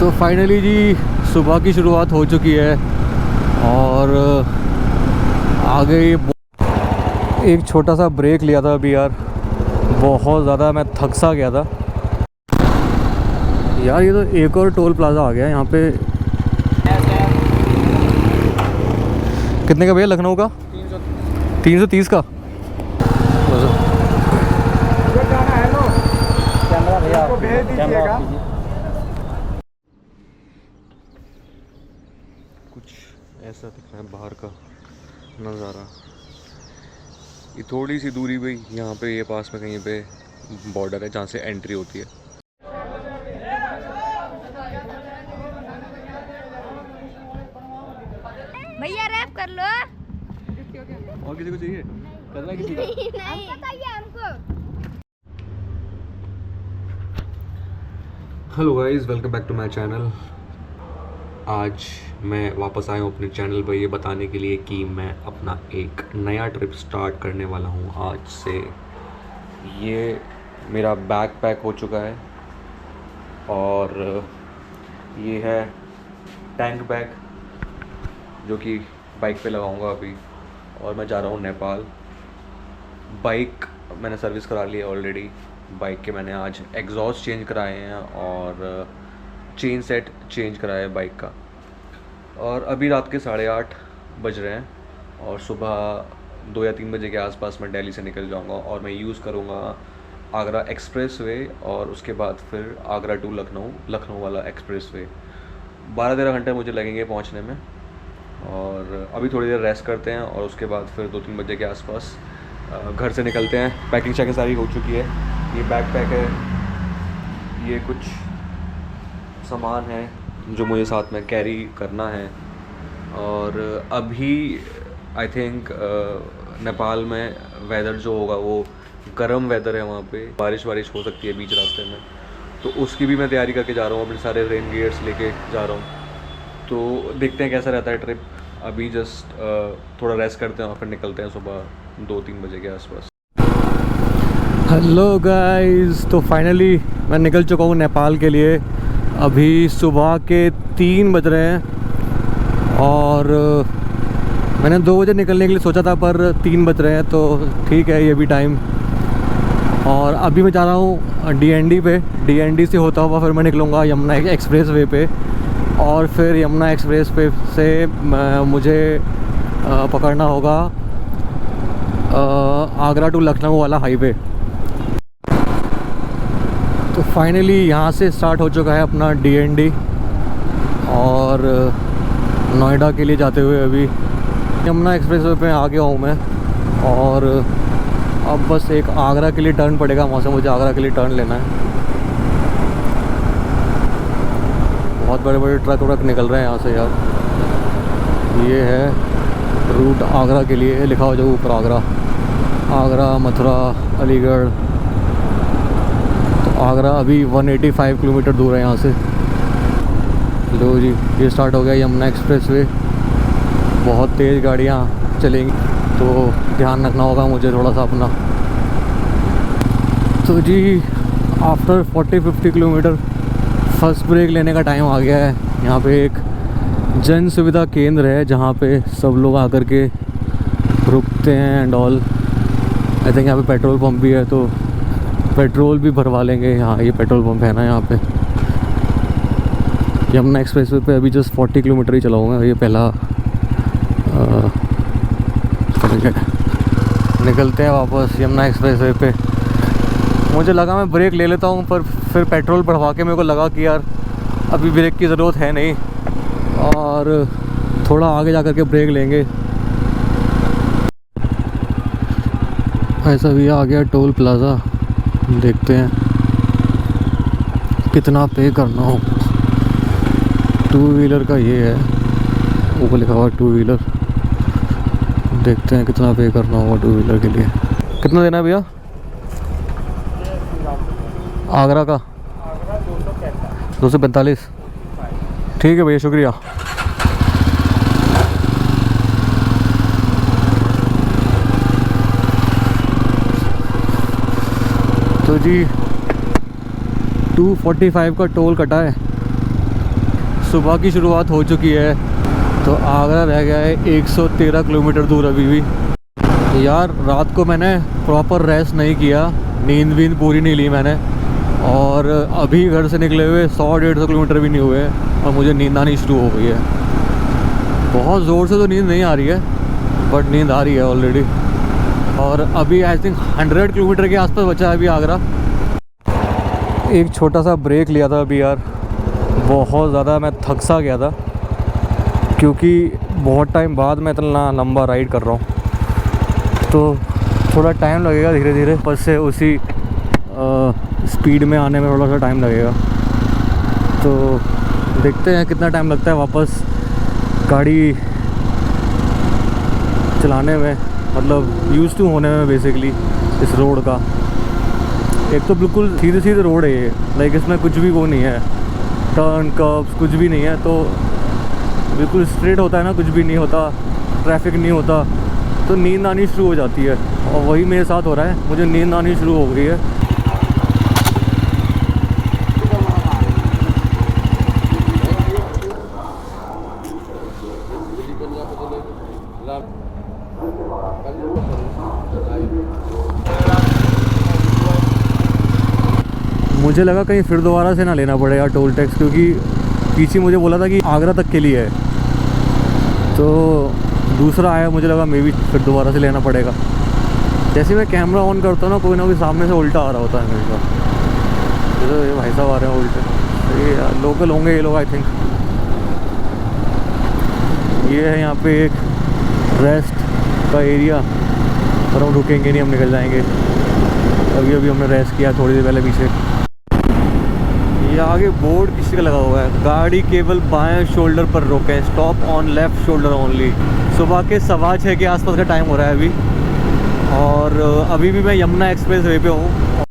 तो फाइनली जी सुबह की शुरुआत हो चुकी है और आगे एक छोटा सा ब्रेक लिया था अभी यार। बहुत ज़्यादा मैं थक सा गया था यार। ये तो एक और टोल प्लाज़ा आ गया यहाँ पे। कितने का भैया लखनऊ का? 330 का। कुछ ऐसा दिख रहा है बाहर का नज़ारा। ये थोड़ी सी दूरी पे यहाँ पे ये पास में कहीं पे बॉर्डर है जहाँ से एंट्री होती है। भैया रैप कर लो। और किसी को चाहिए करना किसी को? नहीं बताइए हमको। Hello guys, welcome back to my channel. आज मैं वापस आया हूँ अपने चैनल पर ये बताने के लिए कि मैं अपना एक नया ट्रिप स्टार्ट करने वाला हूँ आज से। ये मेरा बैग पैक हो चुका है और ये है टैंक बैग जो कि बाइक पे लगाऊंगा अभी। और मैं जा रहा हूँ नेपाल। बाइक मैंने सर्विस करा ली है ऑलरेडी। बाइक के मैंने आज एग्जॉस्ट चेंज कराए हैं और चेन सेट चेंज कराया है बाइक का। और अभी रात के 8:30 बज रहे हैं और सुबह 2 या 3 बजे के आसपास मैं दिल्ली से निकल जाऊंगा और मैं यूज़ करूंगा आगरा एक्सप्रेस वे और उसके बाद फिर आगरा टू लखनऊ वाला एक्सप्रेस वे। 12-13 घंटे मुझे लगेंगे पहुंचने में। और अभी थोड़ी देर रेस्ट करते हैं और उसके बाद फिर 2-3 बजे के आसपास घर से निकलते हैं। पैकिंग शैकिंग सारी हो चुकी है। ये बैग पैक है, ये कुछ सामान है जो मुझे साथ में कैरी करना है। और अभी आई थिंक नेपाल में वेदर जो होगा वो गर्म वेदर है। वहाँ पे बारिश हो सकती है बीच रास्ते में, तो उसकी भी मैं तैयारी करके जा रहा हूँ। अपने सारे रेन गियर्स लेके जा रहा हूँ। तो देखते हैं कैसा रहता है ट्रिप। अभी जस्ट थोड़ा रेस्ट करते हैं और फिर निकलते हैं सुबह 2-3 बजे के आसपास। हेलो गाइस, तो फाइनली मैं निकल चुका हूँ नेपाल के लिए। अभी सुबह के 3 बज रहे हैं और मैंने 2 बजे निकलने के लिए सोचा था पर 3 बज रहे हैं तो ठीक है ये भी टाइम। और अभी मैं जा रहा हूँ DND पे। DND से होता हुआ फिर मैं निकलूँगा यमुना एक्सप्रेस वे पे और फिर यमुना एक्सप्रेस पे से मुझे पकड़ना होगा आगरा टू लखनऊ वाला हाईवे। तो फाइनली यहाँ से स्टार्ट हो चुका है अपना DND और नोएडा के लिए जाते हुए अभी यमुना एक्सप्रेस वे पे आ गया हूँ मैं। और अब बस एक आगरा के लिए टर्न पड़ेगा, वहाँ से मुझे आगरा के लिए टर्न लेना है। बहुत बड़े बड़े ट्रक निकल रहे हैं यहाँ से यार। ये है रूट आगरा के लिए, लिखा हो जो ऊपर आगरा, मथुरा, अलीगढ़। तो आगरा अभी 185 किलोमीटर दूर है यहाँ से। लो जी, ये स्टार्ट हो गया यमुना एक्सप्रेस वे। बहुत तेज़ गाड़ियाँ चलेंगी तो ध्यान रखना होगा मुझे थोड़ा सा अपना। तो जी आफ्टर 40-50 किलोमीटर फर्स्ट ब्रेक लेने का टाइम आ गया है। यहाँ पे एक जन सुविधा केंद्र है जहाँ पे सब लोग आकर के रुकते हैं एंड ऑल। आई थिंक यहाँ पे पेट्रोल पंप भी है तो पेट्रोल भी भरवा लेंगे। हाँ, ये पेट्रोल पंप है ना यहाँ पे। यमुना एक्सप्रेस वे पे अभी जस्ट 40 किलोमीटर ही चलाऊँगा। ये पहला निकलते हैं वापस यमुना एक्सप्रेस वे पे। मुझे लगा मैं ब्रेक ले लेता हूँ पर फिर पेट्रोल भरवा के मेरे को लगा कि यार अभी ब्रेक की ज़रूरत है नहीं और थोड़ा आगे जा कर के ब्रेक लेंगे। ऐसा भी आ गया टोल प्लाज़ा। देखते हैं कितना पे करना हो। 2 व्हीलर का ये है, ऊपर लिखा हुआ 2 व्हीलर। देखते हैं कितना पे करना होगा 2 व्हीलर के लिए। कितना देना है भैया? आगरा का 245। ठीक है भैया, शुक्रिया। तो जी 245 का टोल कटा है सुबह की शुरुआत हो चुकी है, तो आगरा रह गया है 113 किलोमीटर दूर अभी भी। यार रात को मैंने प्रॉपर रेस्ट नहीं किया, नींद वींद पूरी नहीं ली मैंने, और अभी घर से निकले हुए 100-150 किलोमीटर भी नहीं हुए और मुझे नींद आनी शुरू हो गई है। बहुत ज़ोर से तो नींद नहीं आ रही है, बट नींद आ रही है ऑलरेडी। और अभी आई थिंक 100 किलोमीटर के आसपास बचा है अभी आगरा। एक छोटा सा ब्रेक लिया था अभी यार, बहुत ज़्यादा मैं थक सा गया था, क्योंकि बहुत टाइम बाद मैं इतना लंबा राइड कर रहा हूँ, तो थोड़ा टाइम लगेगा धीरे धीरे, बस से उसी स्पीड में आने में थोड़ा सा टाइम लगेगा। तो देखते हैं कितना टाइम लगता है वापस गाड़ी चलाने में, मतलब यूज़ टू होने में बेसिकली इस रोड का। एक तो बिल्कुल सीधे सीधे रोड है ये, लाइक इसमें कुछ भी वो नहीं है, टर्न कर्व्स कुछ भी नहीं है, तो बिल्कुल स्ट्रेट होता है ना, कुछ भी नहीं होता, ट्रैफिक नहीं होता, तो नींद आनी शुरू हो जाती है। और वही मेरे साथ हो रहा है, मुझे नींद आनी शुरू हो गई है। मुझे लगा कहीं फिर दोबारा से ना लेना पड़ेगा टोल टैक्स, क्योंकि पीछे मुझे बोला था कि आगरा तक के लिए है, तो दूसरा आया, मुझे लगा मे भी फिर दोबारा से लेना पड़ेगा। जैसे मैं कैमरा ऑन करता हूँ ना, कोई ना कोई सामने से उल्टा आ रहा होता है मेरे साथ। तो ये भाई साहब आ रहे हैं उल्टे, ये लोकल होंगे ये लोग आई थिंक। ये है यहाँ पे एक रेस्ट का एरिया, पर हम रुकेंगे नहीं, हम निकल जाएंगे। अभी अभी हमने रेस्ट किया थोड़ी देर पहले पीछे। ये आगे बोर्ड किसी का लगा हुआ है, गाड़ी केवल बाएं शोल्डर पर रोकें, stop on left shoulder only. सुबह के 6:15 के आसपास का टाइम हो रहा है अभी, और अभी भी मैं यमुना एक्सप्रेस वे पे हूँ।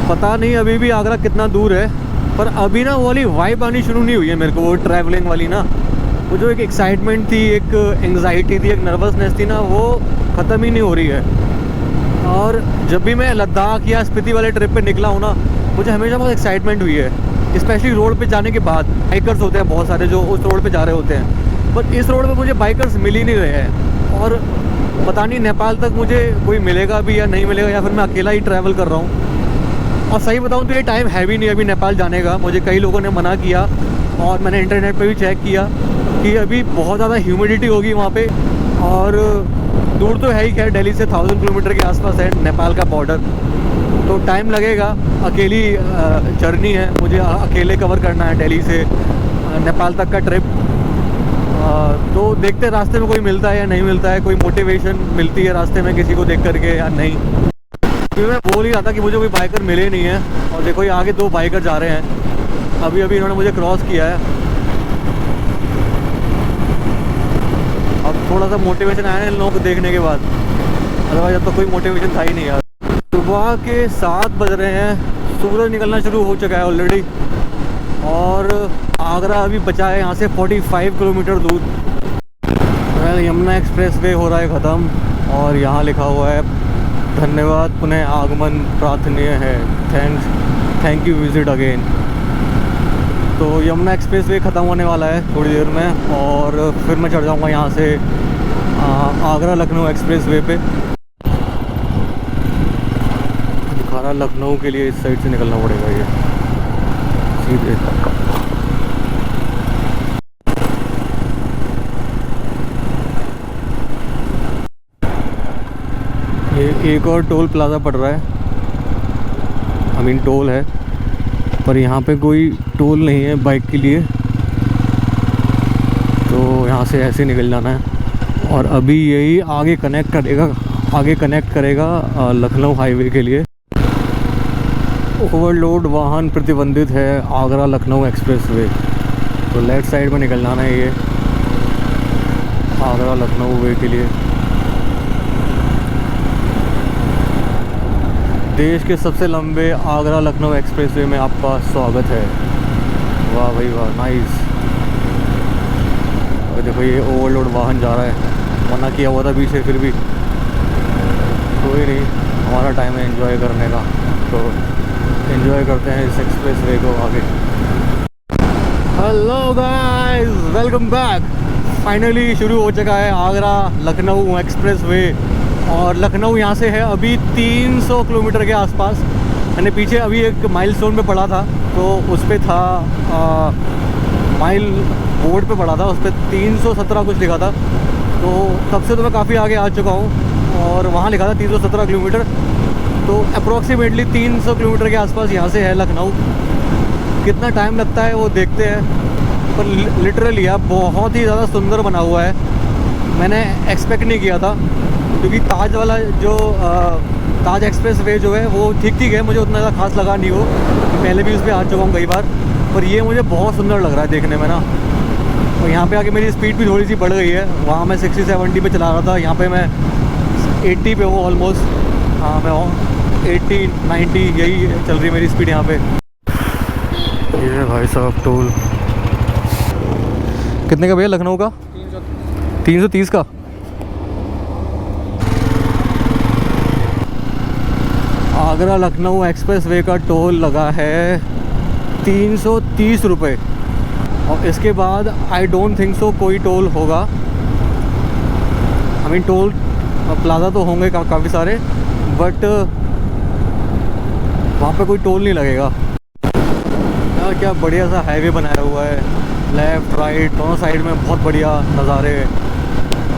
पता नहीं अभी भी आगरा कितना दूर है, पर अभी ना वो वाली वाइब आनी शुरू नहीं हुई है मेरे को, वो ट्रैवलिंग वाली ना, वो जो एक एक्साइटमेंट थी, एक एंग्जाइटी थी, एक नर्वसनेस थी ना, वो ख़त्म ही नहीं हो रही है। और जब भी मैं लद्दाख या स्पीति वाले ट्रिप पे निकला हूँ ना, मुझे हमेशा बहुत एक्साइटमेंट हुई है, स्पेशली रोड पे जाने के बाद। बाइकर्स होते हैं बहुत सारे जो उस रोड पे जा रहे होते हैं, बट इस रोड पे मुझे बाइकर्स मिल ही नहीं रहे हैं, और पता नहीं नेपाल तक मुझे कोई मिलेगा भी या नहीं मिलेगा, या फिर मैं अकेला ही ट्रैवल कर रहा हूँ। और सही बताऊँ तो ये टाइम है भी नहीं अभी नेपाल जाने का। मुझे कई लोगों ने मना किया, और मैंने इंटरनेट पर भी चेक किया कि अभी बहुत ज़्यादा ह्यूमिडिटी होगी वहाँ पर, और दूर तो है ही, खैर दिल्ली से 1000 किलोमीटर के आसपास है नेपाल का बॉर्डर, तो टाइम लगेगा। अकेली जर्नी है, मुझे अकेले कवर करना है दिल्ली से नेपाल तक का ट्रिप। तो देखते हैं रास्ते में कोई मिलता है या नहीं मिलता है, कोई मोटिवेशन मिलती है रास्ते में किसी को देख करके या नहीं। क्योंकि मैं बोल ही रहा था कि मुझे कोई बाइकर मिले नहीं है, और देखो ये आगे 2 बाइकर जा रहे हैं, अभी अभी इन्होंने मुझे क्रॉस किया है। अब थोड़ा सा मोटिवेशन आया है इन लोगों को देखने के बाद, अदरवाइज अब तो कोई मोटिवेशन था ही नहीं यार। सुबह के 7 बज रहे हैं, सूरज निकलना शुरू हो चुका है ऑलरेडी, और आगरा अभी बचा है यहाँ से 45 किलोमीटर दूर। यमुना एक्सप्रेस वे हो रहा है ख़त्म, और यहाँ लिखा हुआ है धन्यवाद, पुनः आगमन प्रार्थनीय है, थैंक यू विजिट अगेन। तो यमुना एक्सप्रेस वे ख़त्म होने वाला है थोड़ी देर में, और फिर मैं चढ़ जाऊँगा यहाँ से आगरा लखनऊ एक्सप्रेस वे पे। दिखाना लखनऊ के लिए इस साइड से निकलना पड़ेगा ये सीधे। ये एक और टोल प्लाज़ा पड़ रहा है, आई मीन टोल है, पर यहाँ पे कोई टोल नहीं है बाइक के लिए, तो यहाँ से ऐसे निकल जाना है। और अभी यही आगे कनेक्ट करेगा लखनऊ हाईवे के लिए। ओवरलोड वाहन प्रतिबंधित है आगरा लखनऊ एक्सप्रेस वे, तो लेफ्ट साइड में निकल जाना है ये आगरा लखनऊ वे के लिए। देश के सबसे लंबे आगरा लखनऊ एक्सप्रेस वे में आपका स्वागत है। वाह भाई वाह, नाइस। और देखो ये ओवरलोड वाहन जा रहा है, मना किया हुआ था पीछे, फिर भी कोई नहीं, हमारा टाइम है एंजॉय करने का, तो एंजॉय करते हैं इस एक्सप्रेस वे को आगे। Hello guys, welcome back. Finally शुरू हो चुका है आगरा लखनऊ एक्सप्रेस वे। और लखनऊ यहाँ से है अभी 300 किलोमीटर के आसपास। मैंने पीछे अभी एक माइलस्टोन पे पढ़ा था, तो उस पर था माइल बोर्ड पे पढ़ा था, उस पर 317 कुछ लिखा था। तो तब से तो मैं काफ़ी आगे आ चुका हूँ और वहाँ लिखा था 317 किलोमीटर। तो अप्रॉक्सीमेटली 300 किलोमीटर के आसपास यहाँ से है लखनऊ। कितना टाइम लगता है वो देखते हैं। पर लिटरली यार बहुत ही ज़्यादा सुंदर बना हुआ है। मैंने एक्सपेक्ट नहीं किया था, क्योंकि ताज वाला जो ताज एक्सप्रेस वे जो है वो ठीक ठीक है, मुझे उतना ज़्यादा खास लगा नहीं वो। पहले भी उस पर आ चुका हूँ कई बार, पर ये मुझे बहुत सुंदर लग रहा है देखने में ना। और यहाँ पे आके मेरी स्पीड भी थोड़ी सी बढ़ गई है। वहाँ मैं 60-70 पे चला रहा था, यहाँ पे मैं 80 पे हूँ ऑलमोस्ट। हाँ, मैं 80-90 यही चल रही है मेरी स्पीड यहाँ पे। ये भाई साहब टोल कितने का भैया लखनऊ का? 330 का। आगरा लखनऊ एक्सप्रेस वे का टोल लगा है 330 रुपये। और इसके बाद आई डोंट थिंक सो कोई टोल होगा। आई मीन टोल प्लाजा तो होंगे काफ़ी सारे, बट वहाँ पे कोई टोल नहीं लगेगा। यार क्या बढ़िया सा हाईवे बनाया हुआ है, लेफ़्ट राइट दोनों साइड में बहुत बढ़िया नज़ारे।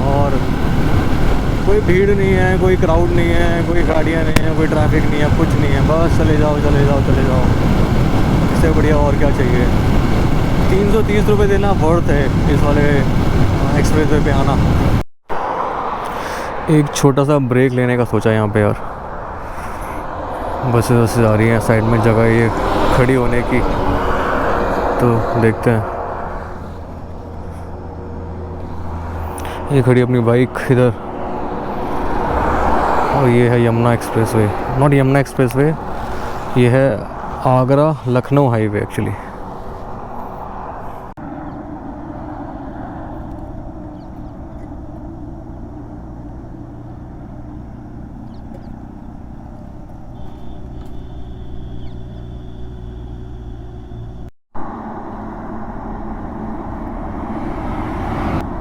और कोई भीड़ नहीं है, कोई क्राउड नहीं है, कोई गाड़ियाँ नहीं है, कोई ट्रैफिक नहीं है, कुछ नहीं है। बस चले जाओ चले जाओ चले जाओ, इससे बढ़िया और क्या चाहिए। 330 रुपये देना वर्थ है इस वाले एक्सप्रेस वे पे आना। एक छोटा सा ब्रेक लेने का सोचा यहाँ पे यार। बसेस आ रही हैं, साइड में जगह ये खड़ी होने की, तो देखते हैं। ये खड़ी अपनी बाइक इधर। और ये है Yamuna express way, not Yamuna express way, ये है आगरा लखनऊ हाईवे एक्चुअली।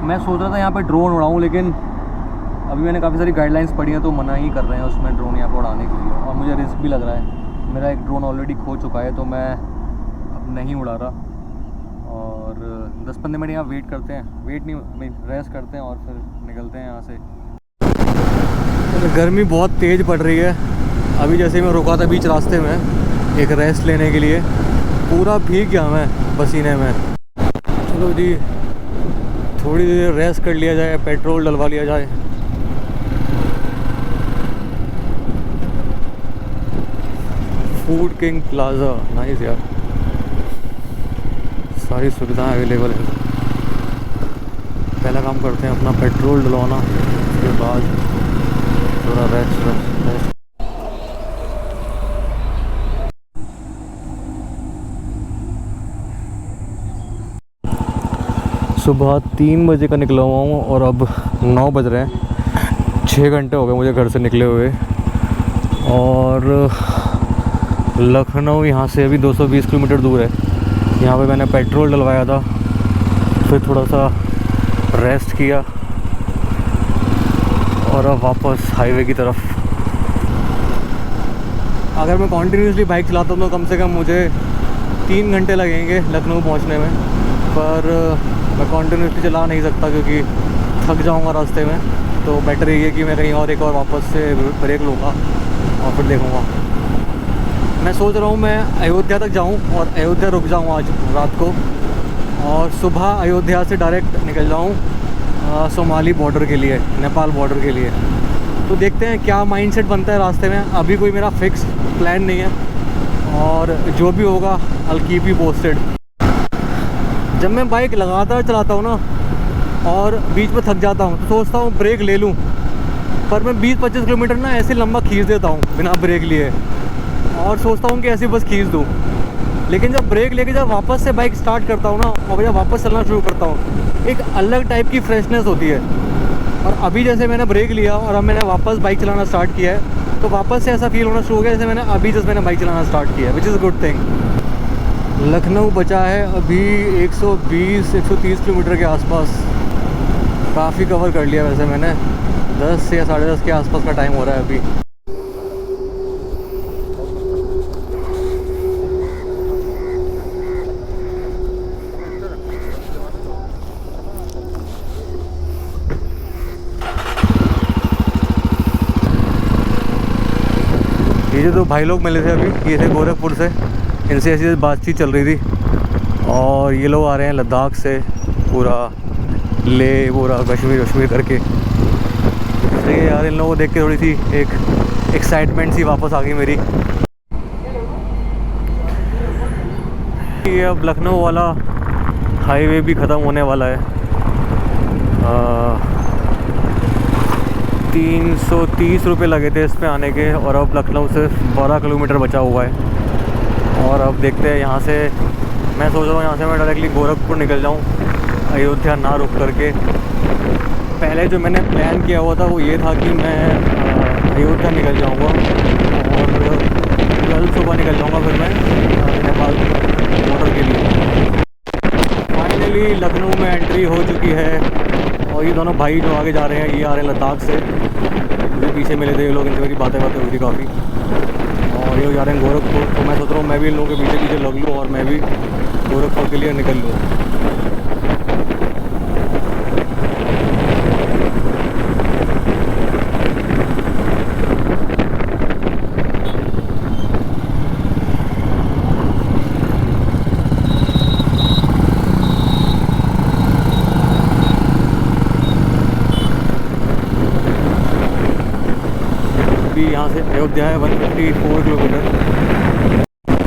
मैं सोच रहा था यहाँ पे ड्रोन उड़ाऊँ, लेकिन अभी मैंने काफ़ी सारी गाइडलाइंस पढ़ी हैं तो मना ही कर रहे हैं उसमें ड्रोन यहाँ पे उड़ाने के लिए। और मुझे रिस्क भी लग रहा है। मेरा एक ड्रोन ऑलरेडी खो चुका है, तो मैं अब नहीं उड़ा रहा। और 10-15 मिनट यहाँ वेट करते हैं, रेस्ट करते हैं और फिर निकलते हैं यहाँ से। गर्मी बहुत तेज़ पड़ रही है। अभी जैसे मैं रुका था बीच रास्ते में एक रेस्ट लेने के लिए, पूरा भीग गया मैं पसीने में। चलो जी, थोड़ी देर रेस्ट कर लिया जाए, पेट्रोल डलवा लिया जाए। फूड किंग प्लाजा, नाइस यार, सारी सुविधाएं अवेलेबल है। पहला काम करते हैं अपना पेट्रोल डलवाना, उसके बाद थोड़ा रेस्ट। सुबह 3 बजे का निकला हुआ हूँ और अब 9 बज रहे हैं। 6 घंटे हो गए मुझे घर से निकले हुए। और लखनऊ यहाँ से अभी 220 किलोमीटर दूर है। यहाँ पे मैंने पेट्रोल डलवाया था, फिर थोड़ा सा रेस्ट किया और अब वापस हाईवे की तरफ। अगर मैं कॉन्टीन्यूसली बाइक चलाता हूँ तो कम से कम मुझे 3 घंटे लगेंगे लखनऊ पहुँचने में। पर मैं कॉन्टीन्यूसली चला नहीं सकता क्योंकि थक जाऊँगा रास्ते में। तो बेटर ये है कि मैं कहीं और एक और वापस से ब्रेक लूँगा और फिर देखूँगा। मैं सोच रहा हूँ मैं अयोध्या तक जाऊँ और अयोध्या रुक जाऊँ आज रात को, और सुबह अयोध्या से डायरेक्ट निकल जाऊँ सोमाली बॉर्डर के लिए, नेपाल बॉर्डर के लिए। तो देखते हैं क्या माइंडसेट बनता है रास्ते में। अभी कोई मेरा फिक्स प्लान नहीं है, और जो भी होगा I will keep you posted. जब मैं बाइक लगातार चलाता हूँ ना और बीच में थक जाता हूँ तो सोचता हूँ ब्रेक ले लूँ, पर मैं 20-25 किलोमीटर ना ऐसे लंबा खींच देता हूँ बिना ब्रेक लिए, और सोचता हूँ कि ऐसे बस खींच दूँ। लेकिन जब ब्रेक लेके जब वापस से बाइक स्टार्ट करता हूँ ना और जब वापस चलना शुरू करता हूँ, एक अलग टाइप की फ्रेशनेस होती है। और अभी जैसे मैंने ब्रेक लिया और अब मैंने वापस बाइक चलाना स्टार्ट किया है, तो वापस से ऐसा फील होना शुरू हो गया जैसे मैंने अभी बाइक चलाना स्टार्ट किया है, which is a good thing. Lucknow बचा है अभी 120-130 किलोमीटर के आसपास। काफ़ी कवर कर लिया वैसे मैंने, 10 या 10:30 के आसपास का टाइम हो रहा है अभी। ये जो दो भाई लोग मिले थे अभी, ये थे गोरखपुर से, इनसे ऐसी बातचीत चल रही थी। और ये लोग आ रहे हैं लद्दाख से, पूरा ले पूरा कश्मीर करके। तो यार इन लोगों को देख के थोड़ी सी एक एक्साइटमेंट सी वापस आ गई मेरी। ये अब लखनऊ वाला हाईवे भी ख़त्म होने वाला है। 330 रुपये लगे थे इस पे आने के, और अब लखनऊ से 12 किलोमीटर बचा हुआ है। और अब देखते हैं यहाँ से, मैं सोच रहा हूँ यहाँ से मैं डायरेक्टली गोरखपुर निकल जाऊँ, अयोध्या ना रुक करके। पहले जो मैंने प्लान किया हुआ था वो ये था कि मैं अयोध्या निकल जाऊँगा और कल सुबह निकल जाऊँगा फिर मैं नेपाल बॉर्डर के लिए। फाइनली लखनऊ में एंट्री हो चुकी है, और ये दोनों भाई जो आगे जा रहे हैं ये आ रहे हैं लद्दाख से। मुझे पीछे मिले थे ये लोग, इनसे मेरी बातें हुई थी काफ़ी। और ये जा रहे हैं गोरखपुर, तो मैं सोच रहा हूँ मैं भी इन लोगों के पीछे लग लूँ और मैं भी गोरखपुर के लिए निकल लूँ। यहाँ से अयोध्या है 154 किलोमीटर।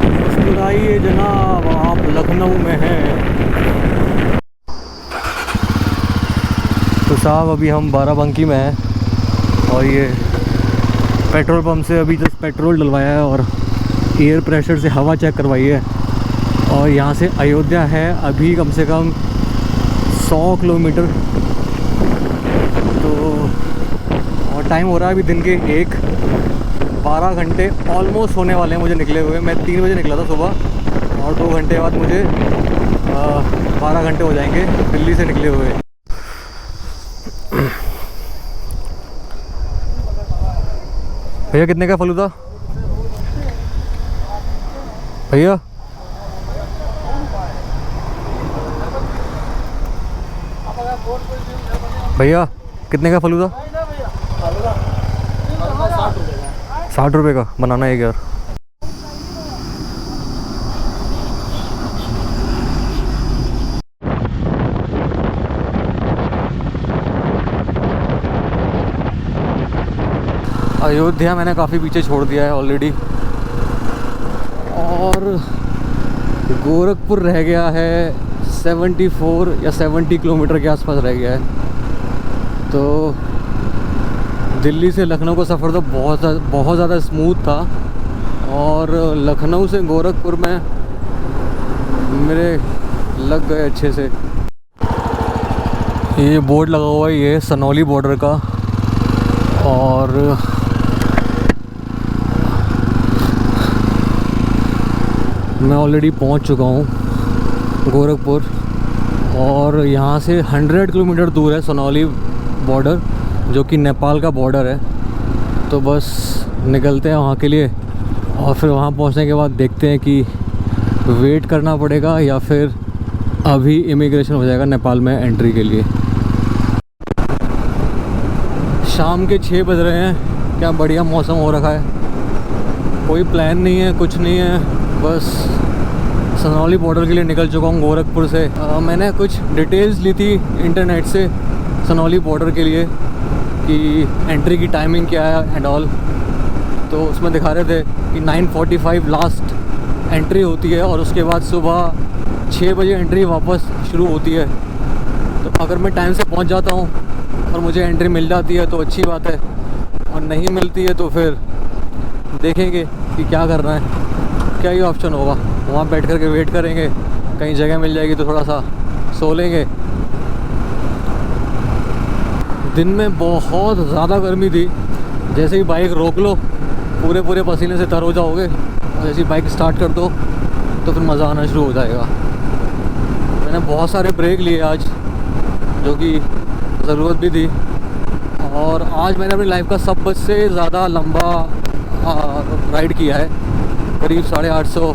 मुस्कुराइए जनाब, आप लखनऊ में हैं। तो साहब अभी हम बाराबंकी में हैं, और ये पेट्रोल पंप से अभी जस्ट पेट्रोल डलवाया है और एयर प्रेशर से हवा चेक करवाई है। और यहाँ से अयोध्या है अभी कम से कम 100 किलोमीटर। तो और टाइम हो रहा है अभी दिन के 12 घंटे ऑलमोस्ट होने वाले हैं मुझे निकले हुए। मैं 3 बजे निकला था सुबह, और 2 घंटे बाद मुझे 12 घंटे हो जाएंगे दिल्ली से निकले हुए। भैया कितने का फलूदा? भैया भैया कितने का फलूदा? 60 रुपये का बनाना है यार। अयोध्या मैंने काफ़ी पीछे छोड़ दिया है ऑलरेडी, और गोरखपुर रह गया है 74 या 70 किलोमीटर के आसपास रह गया है। तो दिल्ली से लखनऊ का सफ़र तो बहुत ज़्यादा स्मूथ था, और लखनऊ से गोरखपुर में मेरे लग गए अच्छे से। ये बोर्ड लगा हुआ है, ये सनौली बॉर्डर का, और मैं ऑलरेडी पहुंच चुका हूं गोरखपुर। और यहाँ से 100 किलोमीटर दूर है सनौली बॉर्डर, जो कि नेपाल का बॉर्डर है। तो बस निकलते हैं वहाँ के लिए, और फिर वहाँ पहुँचने के बाद देखते हैं कि वेट करना पड़ेगा या फिर अभी इमिग्रेशन हो जाएगा नेपाल में एंट्री के लिए। शाम के 6 बज रहे हैं, क्या बढ़िया मौसम हो रखा है। कोई प्लान नहीं है, कुछ नहीं है, बस सनौली बॉर्डर के लिए निकल चुका हूँ गोरखपुर से। मैंने कुछ डिटेल्स ली थी इंटरनेट से सनौली बॉर्डर के लिए कि एंट्री की टाइमिंग क्या है एंड ऑल। तो उसमें दिखा रहे थे कि 9:45 लास्ट एंट्री होती है, और उसके बाद सुबह 6 बजे एंट्री वापस शुरू होती है। तो अगर मैं टाइम से पहुंच जाता हूं और मुझे एंट्री मिल जाती है तो अच्छी बात है, और नहीं मिलती है तो फिर देखेंगे कि क्या करना है, क्या ही ऑप्शन होगा। वहाँ बैठ कर के वेट करेंगे, कहीं जगह मिल जाएगी तो थोड़ा सा सो लेंगे। दिन में बहुत ज़्यादा गर्मी थी, जैसे ही बाइक रोक लो पूरे पसीने से तर हो जाओगे, और जैसे ही बाइक स्टार्ट कर दो तो फिर मज़ा आना शुरू हो जाएगा। मैंने बहुत सारे ब्रेक लिए आज, जो कि ज़रूरत भी थी। और आज मैंने अपनी लाइफ का सबसे ज़्यादा लंबा राइड किया है, करीब 850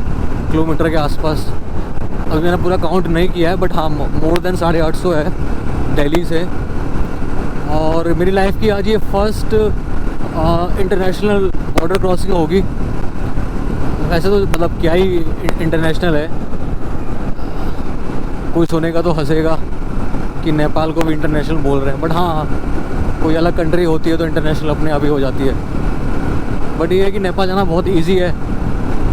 किलोमीटर के आसपास। अभी मैंने पूरा काउंट नहीं किया है, बट हाँ मोर देन 850 है दिल्ली से। और मेरी लाइफ की आज ये फर्स्ट इंटरनेशनल बॉर्डर क्रॉसिंग होगी। वैसे तो मतलब क्या ही इंटरनेशनल है, कोई सुनेगा तो हंसेगा कि नेपाल को भी इंटरनेशनल बोल रहे हैं, बट हाँ कोई अलग कंट्री होती है तो इंटरनेशनल अपने आप ही हो जाती है। बट ये है कि नेपाल जाना बहुत इजी है,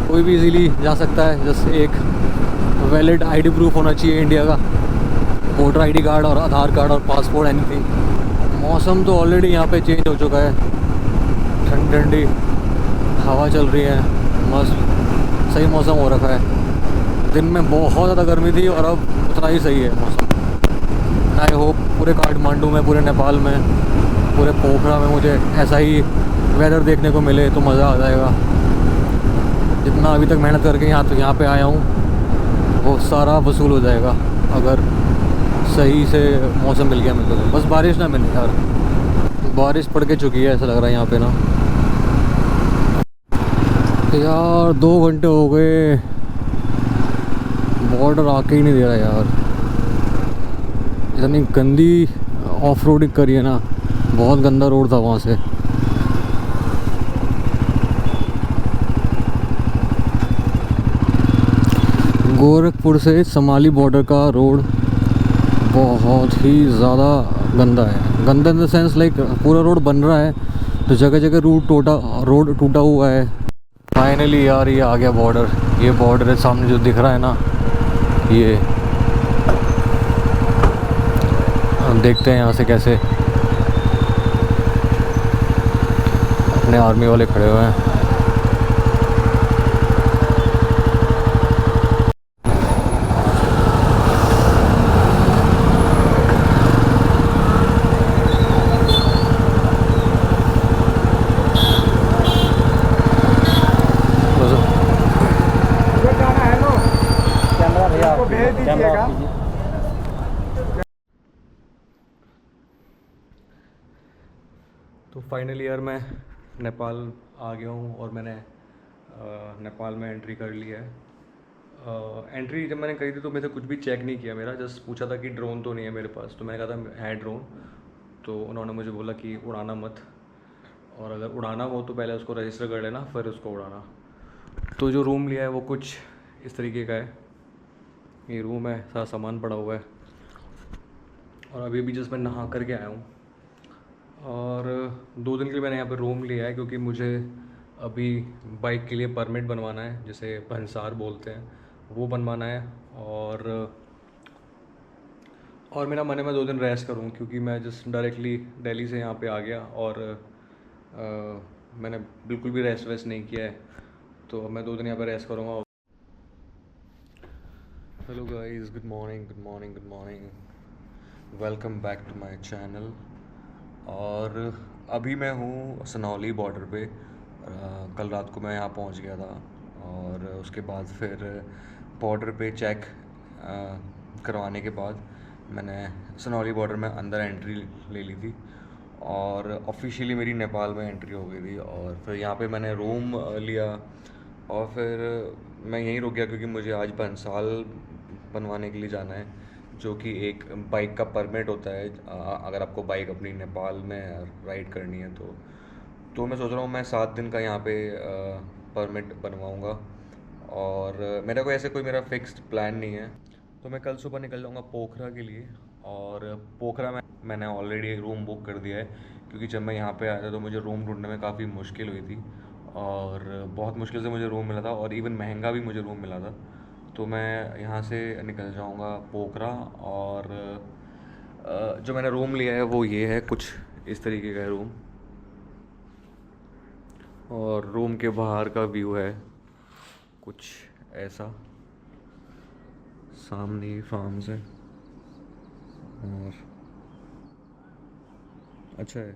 कोई भी इजीली जा सकता है। जैसे एक वैलिड आईडी प्रूफ होना चाहिए इंडिया का, वोटर आईडी कार्ड और आधार कार्ड और पासपोर्ट, एनीथिंग। मौसम तो ऑलरेडी यहाँ पे चेंज हो चुका है, ठंडी ठंडी हवा चल रही है, मस्त सही मौसम हो रखा है। दिन में बहुत ज़्यादा गर्मी थी और अब उतना ही सही है मौसम। आई होप पूरे काठमांडू में, पूरे नेपाल में, पूरे पोखरा में मुझे ऐसा ही वेदर देखने को मिले तो मज़ा आ जाएगा। जितना अभी तक मेहनत करके यहाँ पे आया हूँ वो सारा वसूल हो जाएगा अगर सही से मौसम मिल गया मुझे। बस बारिश ना मिले यार, बारिश पड़ के चुकी है ऐसा लग रहा है यहाँ पे ना यार। 2 घंटे हो गए, बॉर्डर आके ही नहीं दे रहा यार। इतनी गंदी ऑफ रोडिंग करी है ना, बहुत गंदा रोड था वहाँ से। गोरखपुर से समाली बॉर्डर का रोड बहुत ही ज़्यादा गंदा है। गंदा इन द सेंस लाइक पूरा रोड बन रहा है तो जगह जगह रोड टूटा हुआ है। फाइनली यार ये आ गया बॉर्डर। ये बॉर्डर है सामने जो दिख रहा है ना, ये हम देखते हैं यहाँ से कैसे अपने आर्मी वाले खड़े हुए हैं। तो फाइनली यार मैं नेपाल आ गया हूँ और मैंने नेपाल में एंट्री कर लिया है। एंट्री जब मैंने करी थी तो मैंने कुछ भी चेक नहीं किया मेरा, जस्ट पूछा था कि ड्रोन तो नहीं है मेरे पास। तो मैंने कहा था है ड्रोन, तो उन्होंने मुझे बोला कि उड़ाना मत, और अगर उड़ाना हो तो पहले उसको रजिस्टर कर लेना फिर उसको उड़ाना। तो जो रूम लिया है वो कुछ इस तरीके का है। ये रूम है, सारा सामान पड़ा हुआ है, और अभी भी जस्ट मैं नहा करके आया हूँ। और 2 दिन के लिए मैंने यहाँ पे रूम लिया है क्योंकि मुझे अभी बाइक के लिए परमिट बनवाना है, जिसे भंसार बोलते हैं, वो बनवाना है। और मेरा मन है मैं 2 दिन रेस्ट करूँ क्योंकि मैं जस्ट डायरेक्टली दिल्ली से यहाँ पे आ गया और मैंने बिल्कुल भी रेस्ट वेस्ट नहीं किया है, तो मैं 2 दिन यहाँ पे रेस्ट करूँगा। Hello guys, good morning good morning good morning, welcome back to my channel. और अभी मैं हूँ सनौली बॉर्डर पे। कल रात को मैं यहाँ पहुँच गया था और उसके बाद फिर बॉर्डर पे चेक करवाने के बाद मैंने सनौली बॉर्डर में अंदर एंट्री ले ली थी और ऑफिशियली मेरी नेपाल में एंट्री हो गई थी। और फिर यहाँ पे मैंने रूम लिया और फिर मैं यहीं रुक गया क्योंकि मुझे आज भंसाल बनवाने के लिए जाना है, जो कि एक बाइक का परमिट होता है अगर आपको बाइक अपनी नेपाल में राइड करनी है। तो मैं सोच रहा हूँ मैं 7 दिन का यहाँ पे परमिट बनवाऊँगा। और मेरा कोई ऐसे कोई मेरा फिक्स्ड प्लान नहीं है, तो मैं कल सुबह निकल जाऊँगा पोखरा के लिए। और पोखरा में मैंने ऑलरेडी एक रूम बुक कर दिया है क्योंकि जब मैं यहाँ पे आया था तो मुझे रूम ढूंढने में काफ़ी मुश्किल हुई थी और बहुत मुश्किल से मुझे रूम मिला था और इवन महंगा भी मुझे रूम मिला था। तो मैं यहाँ से निकल जाऊँगा पोखरा। और जो मैंने रूम लिया है वो ये है, कुछ इस तरीके का है रूम, और रूम के बाहर का व्यू है कुछ ऐसा, सामने ही फार्म्स है और अच्छा है।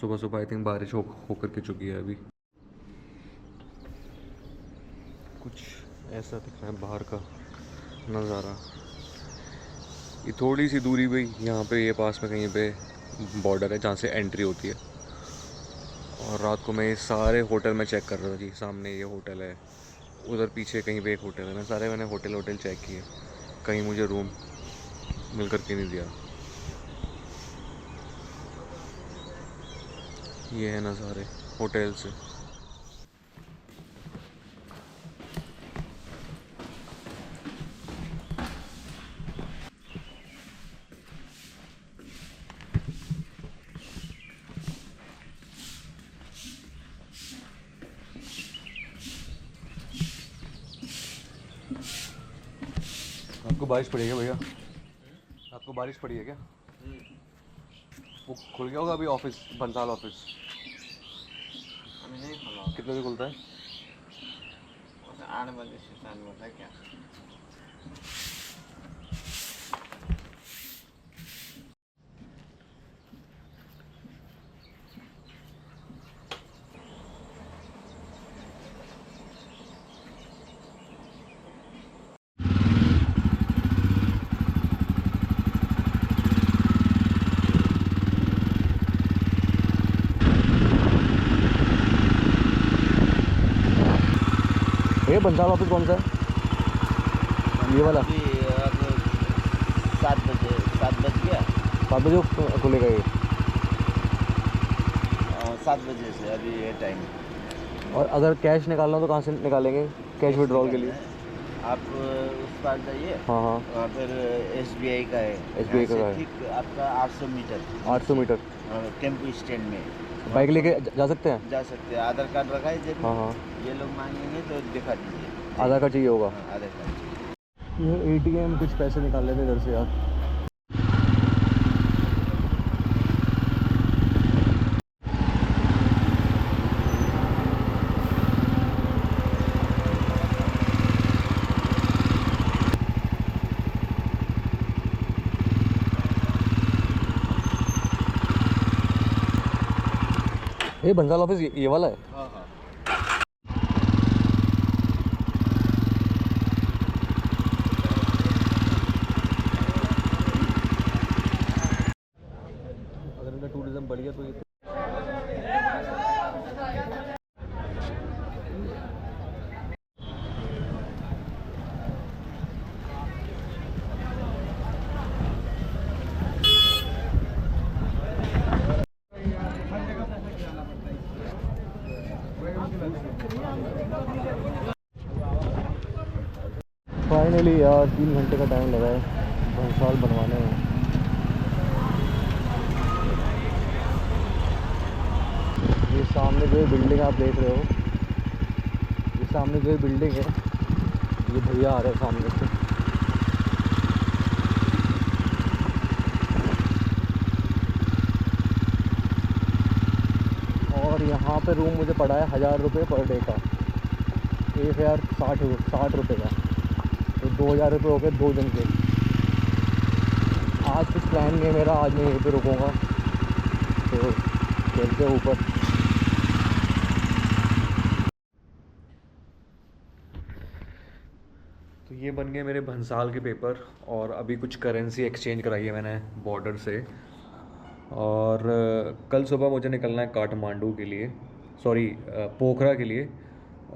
सुबह सुबह आई थिंक बारिश होकर के चुकी है अभी। कुछ ऐसा दिख रहा है बाहर का नज़ारा। ये थोड़ी सी दूरी पे यहाँ पे ये पास में कहीं पे बॉर्डर है जहाँ से एंट्री होती है। और रात को मैं ये सारे होटल में चेक कर रहा था जी। सामने ये होटल है, उधर पीछे कहीं पे एक होटल है। मैंने होटल चेक किए, कहीं मुझे रूम मिल कर के नहीं दिया। ये है नज़ारे होटल से। आपको बारिश पड़ी है क्या भैया? आपको बारिश पड़ी है क्या? वो खुल गया होगा अभी ऑफिस, भंसाल ऑफिस? नहीं खुला। कितने बजे खुलता है? 8 बजे से चालू होता है क्या? भैया भंसाल ऑफिस कौन सा है? ये वाला? अभी अब 7 बजे 7 बज गया। 7 बजे खुलेगा ये? 7 बजे से अभी ये टाइम। और अगर कैश निकालना हो तो कहाँ से निकालेंगे कैश विड्रॉल के लिए? आप उस पार जाइए। हाँ हाँ, वहाँ पर SBI का है। SBI का यहाँ है। से ठीक आपका 800 मीटर 800 मीटर टेम्पो स्टैंड में बाइक लेके जा सकते हैं? जा सकते हैं। आधार कार्ड रखा है जेब में। हाँ हाँ, ये लोग मांगेंगे तो दिखा दीजिए। आधार कार्ड चाहिए होगा। हाँ, आधार कार्ड। ये ATM कुछ पैसे निकाल लेते इधर से यार। ये भंसाल ऑफिस ये वाला है? हाँ हाँ। अगर इनका टूरिज्म बढ़ गया तो ये फाइनली यार 3 घंटे का टाइम लगा है भंसाल बनवाने में। ये सामने जो बिल्डिंग आप देख रहे हो, ये सामने जो बिल्डिंग है, ये भैया आ रहे हैं सामने से। और यहाँ पे रूम मुझे पड़ा है 1000 रुपये पर डे का। 1060 रुपये का, तो 2000 रुपये हो गए 2 दिन के। आज कुछ प्लान नहीं है मेरा, आज मैं यहीं पे रुकूँगा। तो चलते हैं ऊपर। तो ये बन गए मेरे भंसाल के पेपर। और अभी कुछ करेंसी एक्सचेंज कराई है मैंने बॉर्डर से। और कल सुबह मुझे निकलना है काठमांडू के लिए, सॉरी पोखरा के लिए।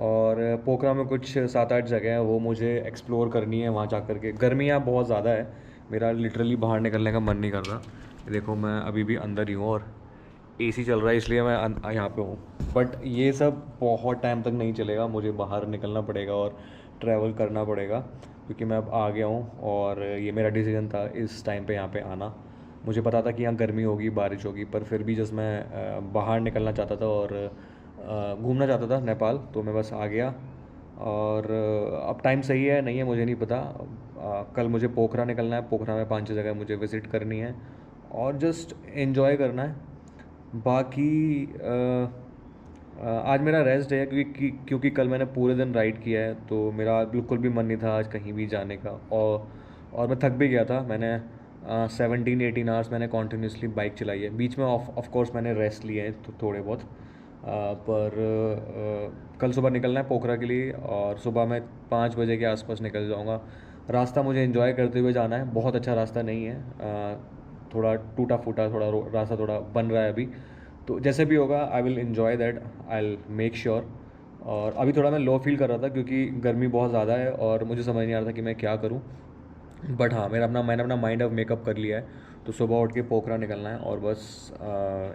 और पोखरा में कुछ 7-8 जगह हैं, वो मुझे एक्सप्लोर करनी है वहाँ जा कर के। गर्मी यहाँ बहुत ज़्यादा है, मेरा लिटरली बाहर निकलने का मन नहीं कर रहा। देखो मैं अभी भी अंदर ही हूँ और AC चल रहा है, इसलिए मैं यहाँ पे हूँ। बट ये सब बहुत टाइम तक नहीं चलेगा, मुझे बाहर निकलना पड़ेगा और ट्रैवल करना पड़ेगा, क्योंकि मैं अब आ गया हूँ। और ये मेरा डिसीजन था इस टाइम पे यहाँ पे आना। मुझे पता था कि यहाँ गर्मी होगी, बारिश होगी, पर फिर भी जब मैं बाहर निकलना चाहता था और घूमना चाहता था नेपाल, तो मैं बस आ गया। और अब टाइम सही है नहीं है मुझे नहीं पता। कल मुझे पोखरा निकलना है, पोखरा में 5-6 जगह मुझे विज़िट करनी है और जस्ट एन्जॉय करना है। बाकी आज मेरा रेस्ट डे है, क्योंकि कल मैंने पूरे दिन राइड किया है, तो मेरा बिल्कुल भी मन नहीं था आज कहीं भी जाने का। और मैं थक भी गया था। मैंने 17-18 आवर्स मैंने कॉन्टीन्यूसली बाइक चलाई है। बीच में ऑफ कोर्स मैंने रेस्ट लिए हैं तो थोड़े बहुत। पर कल सुबह निकलना है पोखरा के लिए और सुबह मैं 5 बजे के आसपास निकल जाऊंगा। रास्ता मुझे एंजॉय करते हुए जाना है, बहुत अच्छा रास्ता नहीं है, थोड़ा टूटा फूटा थोड़ा रास्ता थोड़ा बन रहा है अभी, तो जैसे भी होगा I will enjoy that, I will make sure. और अभी थोड़ा मैं लो फील कर रहा था क्योंकि गर्मी बहुत ज़्यादा है और मुझे समझ नहीं आ रहा था कि मैं क्या करूं, बट हाँ मैंने अपना माइंड अब मेकअप कर लिया है, तो सुबह उठ के पोखरा निकलना है और बस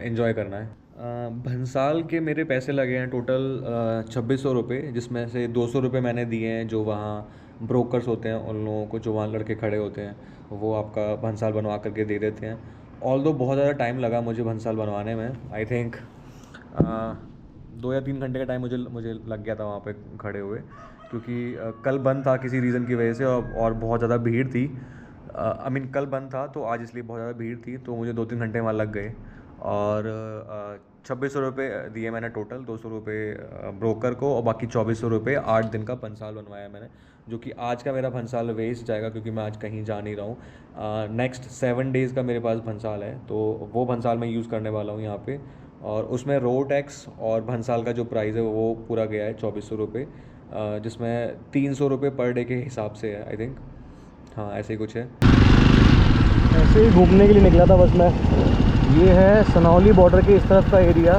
एंजॉय करना है। भंसाल के मेरे पैसे लगे हैं टोटल 2600 रुपये, जिसमें से 200 रुपये मैंने दिए हैं जो वहाँ ब्रोकर्स होते हैं उन लोगों को, जो वहाँ लड़के खड़े होते हैं वो आपका भंसाल बनवा करके दे देते हैं। ऑल्दो बहुत ज़्यादा टाइम लगा मुझे भंसाल बनवाने में, आई थिंक 2 या 3 घंटे का टाइम मुझे लग गया था वहाँ पे खड़े हुए, क्योंकि कल बंद था किसी रीज़न की वजह से और बहुत ज़्यादा भीड़ थी। आई मीन कल बंद था तो आज इसलिए बहुत ज़्यादा भीड़ थी, तो मुझे 2-3 घंटे वहाँ लग गए। और 2600 रुपये दिए मैंने टोटल, 200 रुपये ब्रोकर को और बाकी 2400 रुपये 8 दिन का भंसाल बनवाया मैंने, जो कि आज का मेरा भंसाल वेस्ट जाएगा क्योंकि मैं आज कहीं जा नहीं रहा हूँ। नेक्स्ट 7 डेज़ का मेरे पास भंसाल है, तो वो भंसाल मैं यूज़ करने वाला हूँ यहाँ पे, और उसमें रोड टैक्स और भंसाल का जो प्राइस है वो पूरा गया है 2400 रुपये, जिसमें 300 रुपये पर डे के हिसाब से है आई थिंक, हाँ ऐसे ही कुछ है। ऐसे ही घूमने के लिए निकला था बस मैं। ये है सनौली बॉर्डर के इस तरफ का एरिया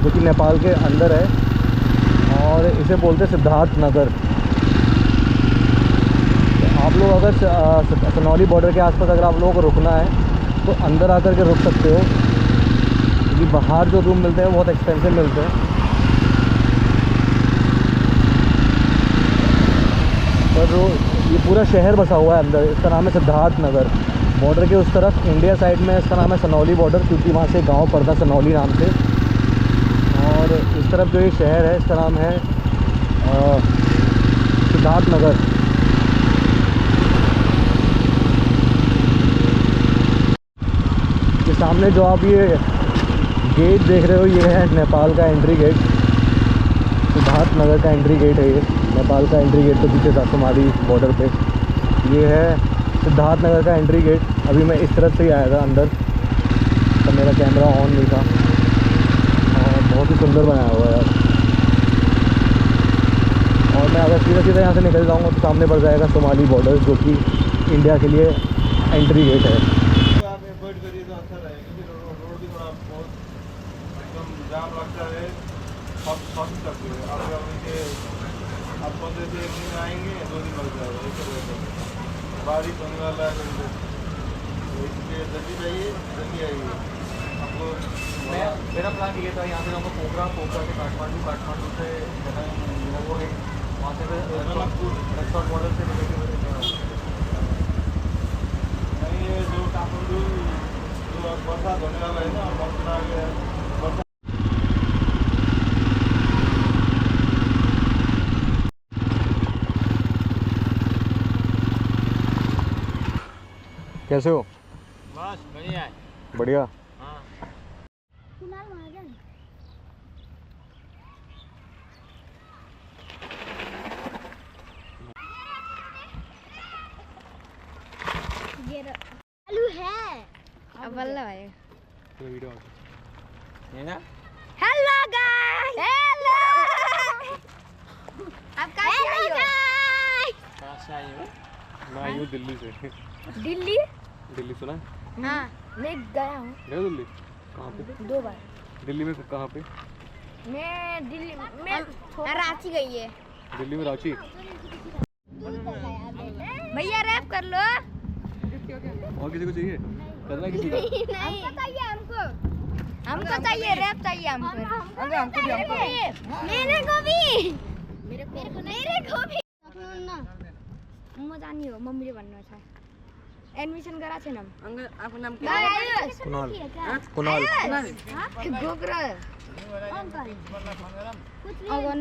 जो कि नेपाल के अंदर है, और इसे बोलते हैं सिद्धार्थ नगर। तो आप लोग अगर सनौली बॉर्डर के आसपास अगर आप लोगों को रुकना है तो अंदर आकर के रुक सकते हो, क्योंकि बाहर जो रूम मिलते हैं बहुत एक्सपेंसिव मिलते हैं। पर ये पूरा शहर बसा हुआ है अंदर, इसका नाम है सिद्धार्थ नगर। बॉर्डर के उस तरफ इंडिया साइड में इसका नाम है सनौली बॉर्डर, क्योंकि वहाँ से गांव पड़ता सनौली नाम से। और इस तरफ जो ये शहर है इसका नाम है सिद्धार्थ नगर। ये सामने जो आप ये गेट देख रहे हो ये है नेपाल का एंट्री गेट, सिद्धार्थ नगर का एंट्री गेट है ये। नेपाल का एंट्री गेट तो पीछे था सोमाली बॉर्डर पे, ये है सिद्धार्थ नगर का एंट्री गेट। अभी मैं इस तरफ से ही आया था अंदर, तो मेरा कैमरा ऑन नहीं था, और बहुत ही सुंदर बनाया हुआ है यार। और मैं अगर सीधा सीधा यहाँ से निकल जाऊँगा तो सामने पड़ जाएगा सोमाली बॉर्डर, जो कि इंडिया के लिए एंट्री गेट है। आप एवॉइड करिए तो अच्छा रहेगा, क्योंकि रोड भी थोड़ा बहुत एकदम जाम लगता है, फंस सकते हैं आप पौधे से 1 दिन आएंगे 2 दिन लग जाएगा, ऐसे रहता है। बारिश होने वाला है तो इसलिए जल्दी जाइए, जल्दी आइए आपको। मेरा प्लान ये था यहाँ से जाऊँगा पोखरा से काठमांडू, काठमांडू से वो है वहाँ से रेस्टोरेंट मॉडल से नहीं, ये जो काठमांडू जो बरसात होने वाला है ना, मौसम आ गया है। कैसे हो? बस बढ़िया है। बढ़िया। हाँ कुणाल महाजन ये आलू है अब वल्ला भाई। है ना? हेलो गाइस, हेलो आप कहाँ से आए हो? कहाँ से आए हो? मैं आई हूँ दिल्ली से। दिल्ली? दिल्ली सुना है? हाँ मैं गया हूँ गए दिल्ली? कहाँ पे? 2 बार। दिल्ली में कहाँ पे? मैं दिल्ली में रांची गई है। दिल्ली में रांची। भैया रैप कर लो। और किसी को चाहिए? करना है किसी का? हमको चाहिए, हमको चाहिए, रैप चाहिए हमको। हमको मेरे को भी, मेरे को भी। म जानी हो, मम्मीले भन्नु छ। एडमिसन गरा छैन। आपको नाम कुणाल। कुणाल। गोग्रो। अब